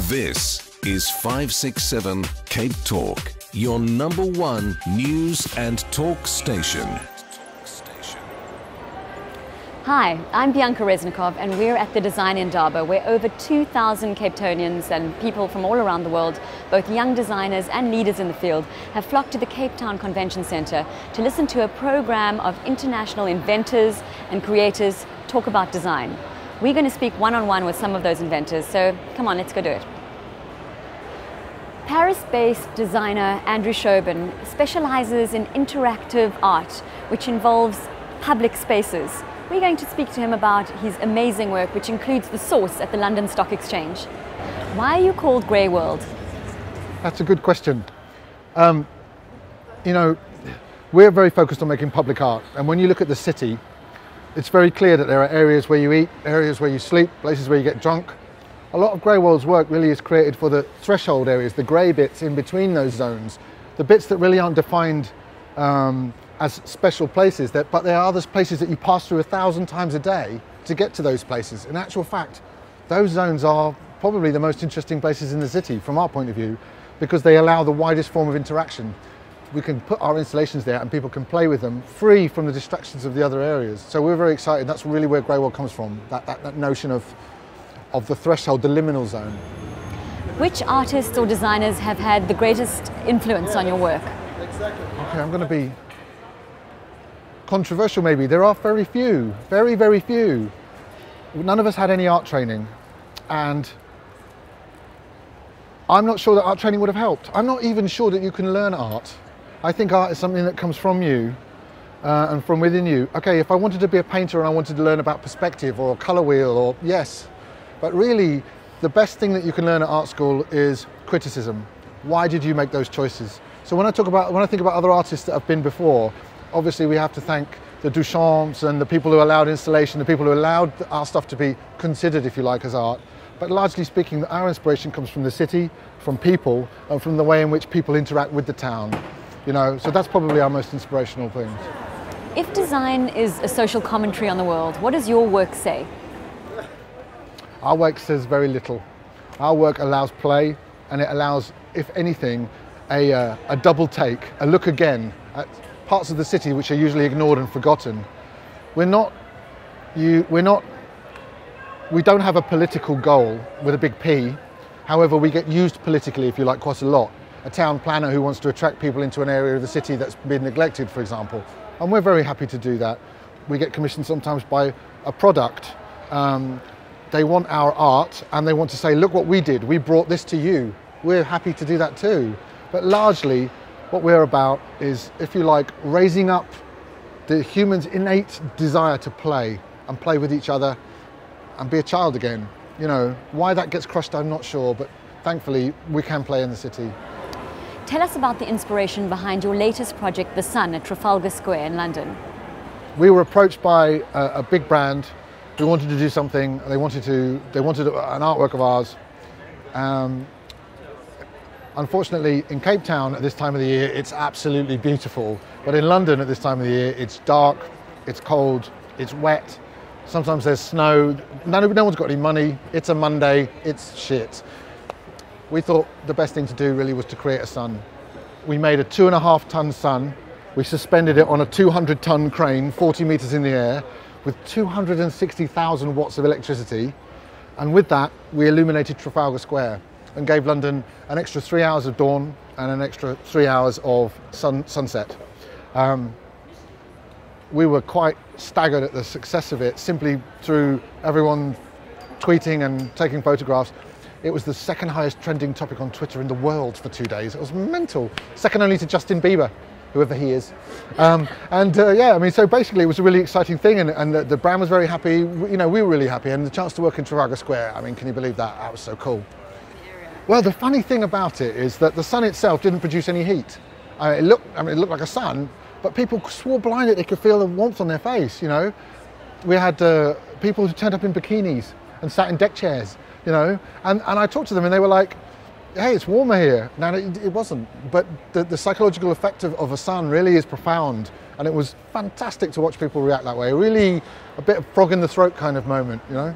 This is 567 Cape Talk, your #1 news and talk station. Hi, I'm Bianca Resnikov and we're at the Design Indaba, where over 2,000 Capetonians and people from all around the world, both young designers and leaders in the field, have flocked to the Cape Town Convention Centre to listen to a program of international inventors and creators talk about design. We're going to speak one-on-one with some of those inventors, so come on, let's go do it. Paris-based designer Andrew Shoben specializes in interactive art, which involves public spaces. We're going to speak to him about his amazing work, which includes the Source at the London Stock Exchange. Why are you called Grey World? That's a good question. We're very focused on making public art, and when you look at the city, it's very clear that there are areas where you eat, areas where you sleep, places where you get drunk. A lot of Grey World's work really is created for the threshold areas, the grey bits in between those zones, the bits that really aren't defined as special places, but there are those places that you pass through 1,000 times a day to get to those places. In actual fact, those zones are probably the most interesting places in the city from our point of view, because they allow the widest form of interaction. We can put our installations there and people can play with them free from the distractions of the other areas. So we're very excited. That's really where Grey World comes from, that notion of the threshold, the liminal zone. Which artists or designers have had the greatest influence on your work? Okay, I'm going to be controversial maybe. There are very few, very, very few. None of us had any art training, and I'm not sure that art training would have helped. I'm not even sure that you can learn art. I think art is something that comes from you and from within you. Okay, if I wanted to be a painter and I wanted to learn about perspective or a colour wheel, or yes, but really the best thing that you can learn at art school is criticism. Why did you make those choices? So when I think about other artists that have been before, obviously we have to thank the Duchamps and the people who allowed installation, the people who allowed our stuff to be considered, if you like, as art. But largely speaking, our inspiration comes from the city, from people, and from the way in which people interact with the town. So that's probably our most inspirational thing. If design is a social commentary on the world, what does your work say? Our work says very little. Our work allows play, and it allows, if anything, a double take, a look again at parts of the city which are usually ignored and forgotten. We don't have a political goal with a big P. However, we get used politically, if you like, quite a lot. A town planner who wants to attract people into an area of the city that's been neglected, for example. And we're very happy to do that. We get commissioned sometimes by a product. They want our art and they want to say, look what we did, we brought this to you. We're happy to do that too. But largely, what we're about is, if you like, raising up the human's innate desire to play and play with each other and be a child again. Why that gets crushed, I'm not sure, but thankfully we can play in the city. Tell us about the inspiration behind your latest project, The Sun, at Trafalgar Square in London. We were approached by a big brand who wanted to do something. They wanted an artwork of ours. Unfortunately, in Cape Town at this time of the year, it's absolutely beautiful. But in London at this time of the year, it's dark, it's cold, it's wet. Sometimes there's snow. No one's got any money. It's a Monday. It's shit. We thought the best thing to do really was to create a sun. We made a 2.5-ton sun. We suspended it on a 200-ton crane, 40 meters in the air, with 260,000 watts of electricity. And with that, we illuminated Trafalgar Square and gave London an extra 3 hours of dawn and an extra 3 hours of sunset. We were quite staggered at the success of it, simply through everyone tweeting and taking photographs. It was the second highest trending topic on Twitter in the world for 2 days. It was mental, second only to Justin Bieber, whoever he is. So basically it was a really exciting thing, and the brand was very happy. We were really happy, and the chance to work in Trafalgar Square, can you believe that? That was so cool. Well, the funny thing about it is that the sun itself didn't produce any heat. It looked like a sun, but people swore blind that they could feel the warmth on their face. We had people who turned up in bikinis and sat in deck chairs. And I talked to them and they were like, hey, it's warmer here. Now, it wasn't, but the psychological effect of a sun really is profound, and it was fantastic to watch people react that way. Really a bit of frog in the throat kind of moment, And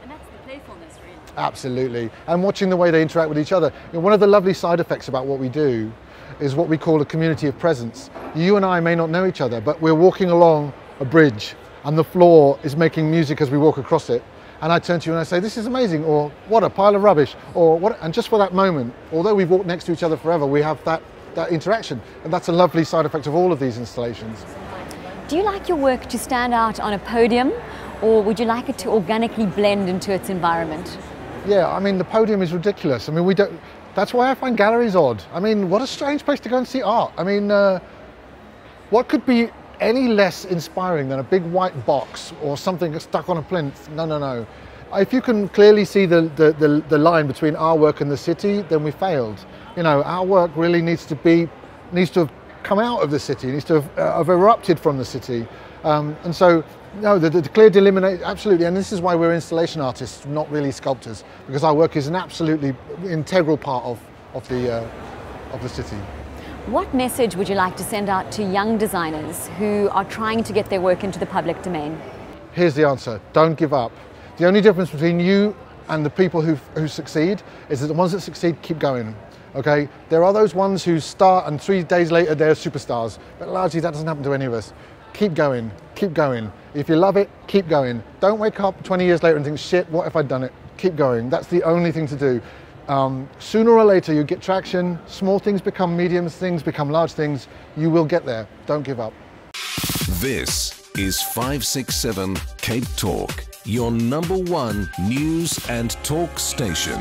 that's the playfulness, really. Absolutely. And watching the way they interact with each other. You know, one of the lovely side effects about what we do is what we call a community of presence. You and I may not know each other, but we're walking along a bridge and the floor is making music as we walk across it. And I turn to you and I say, this is amazing, or what a pile of rubbish, or what, and just for that moment, although we've walked next to each other forever, we have that interaction. And that's a lovely side effect of all of these installations. Do you like your work to stand out on a podium, or would you like it to organically blend into its environment? Yeah, I mean, the podium is ridiculous. I mean, that's why I find galleries odd. I mean, what a strange place to go and see art. I mean, what could be any less inspiring than a big white box or something stuck on a plinth? No, no, no. If you can clearly see the line between our work and the city, then we failed. You know, our work really needs to have come out of the city, needs to have erupted from the city. And so, no, the clear delineation, absolutely, and this is why we're installation artists, not really sculptors, because our work is an absolutely integral part of the city. What message would you like to send out to young designers who are trying to get their work into the public domain? Here's the answer: don't give up. The only difference between you and the people who succeed is that the ones that succeed keep going. Okay, there are those ones who start and 3 days later they're superstars, but largely that doesn't happen to any of us. Keep going, keep going. If you love it, keep going. Don't wake up 20 years later and think, shit, what if I'd done it? Keep going. That's the only thing to do. Sooner or later you get traction, small things become medium things, become large things. You will get there. Don't give up. This is 567 Cape Talk, your #1 news and talk station.